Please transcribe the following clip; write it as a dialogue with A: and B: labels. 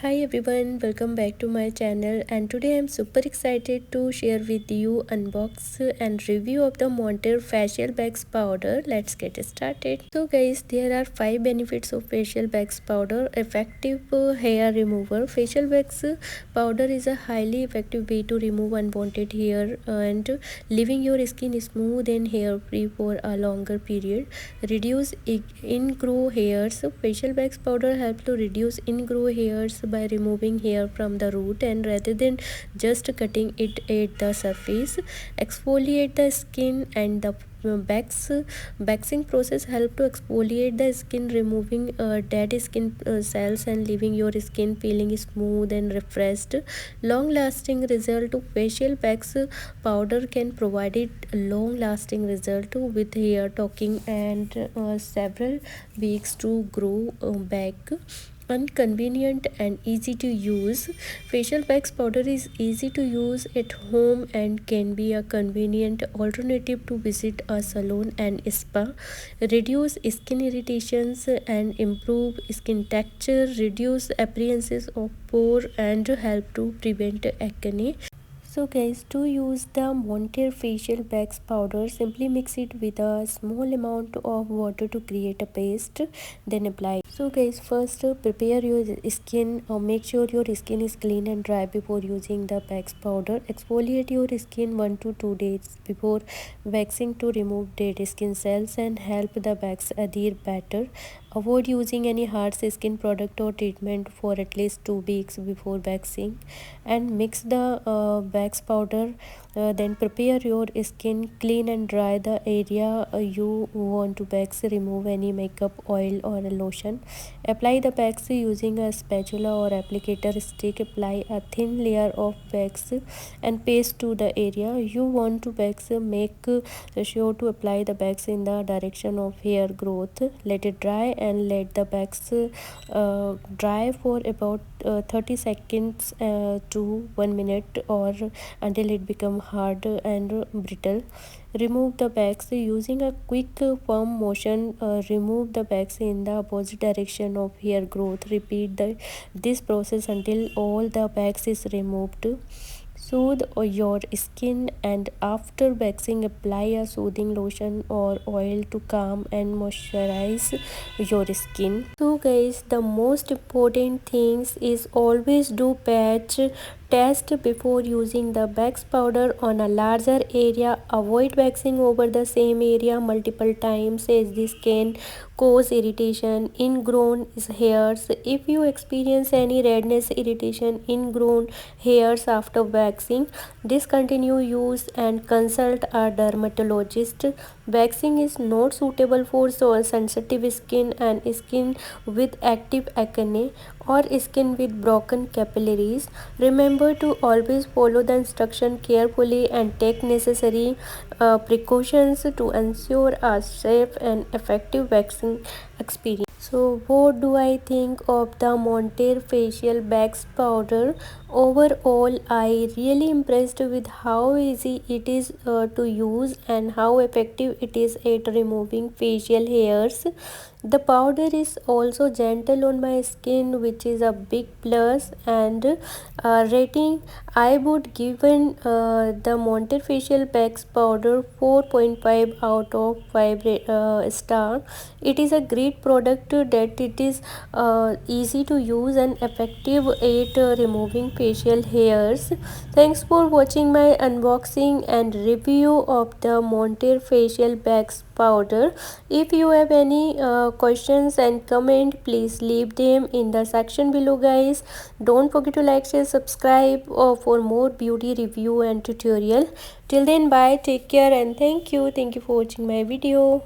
A: Hi everyone, welcome back to my channel, and today I'm super excited to share with you unbox and review of the Monntainor facial wax powder. Let's get started. So guys, there are 5 benefits of facial wax powder. Effective hair remover. Facial wax powder is a highly effective way to remove unwanted hair and leaving your skin smooth and hair free for a longer period. Reduce ingrow hairs. Facial wax powder helps to reduce ingrow hairs by removing hair from the root, and rather than just cutting it at the surface. Exfoliate the skin, and the waxing process help to exfoliate the skin, removing dead skin cells and leaving your skin feeling smooth and refreshed. Long lasting result. Facial wax powder can provide it long lasting result with hair talking and several weeks to grow back. Unconvenient and easy to use. Facial wax powder is easy to use at home and can be a convenient alternative to visit a salon and spa. Reduce skin irritations and improve skin texture. Reduce appearances of pore and help to prevent acne. So guys, to use the Monntainor facial wax powder, simply mix it with a small amount of water to create a paste, then apply. So guys, first prepare your skin or make sure your skin is clean and dry before using the wax powder. Exfoliate your skin 1 to 2 days before waxing to remove dead skin cells and help the wax adhere better. Avoid using any harsh skin product or treatment for at least 2 weeks before waxing, and mix the wax powder. Then prepare your skin, clean and dry the area you want to wax. Remove any makeup, oil or lotion. Apply the wax using a spatula or applicator stick. Apply a thin layer of wax and paste to the area you want to wax. Make sure to apply the wax in the direction of hair growth. Let it dry and let the wax dry for about 30 seconds to 1 minute or until it become hard and brittle. Remove the wax using a quick firm motion. Remove the wax in the opposite direction of hair growth. Repeat this process until all the wax is removed. Soothe your skin, and after waxing apply a soothing lotion or oil to calm and moisturize your skin. So guys, the most important things is always do patch test before using the wax powder on a larger area. Avoid waxing over the same area multiple times as this can cause irritation, ingrown hairs. If you experience any redness, irritation, ingrown hairs after waxing, discontinue use and consult a dermatologist. Waxing is not suitable for sensitive skin and skin with active acne or skin with broken capillaries. Remember to always follow the instruction carefully and take necessary precautions to ensure a safe and effective waxing experience. So what do I think of the Monntainor facial wax powder? Overall, I really impressed with how easy it is to use and how effective it is at removing facial hairs. The powder is also gentle on my skin, which is a big plus. And rating, I would given the Monntainor facial wax powder 4.5 out of 5 star. It is a great product that it is easy to use and effective at removing facial hairs. Thanks for watching my unboxing and review of the Monntainor facial wax powder. If you have any questions and comment, please leave them in the section below guys. Don't forget to like, share, subscribe for more beauty review and tutorial. Till then, bye, take care and thank you for watching my video.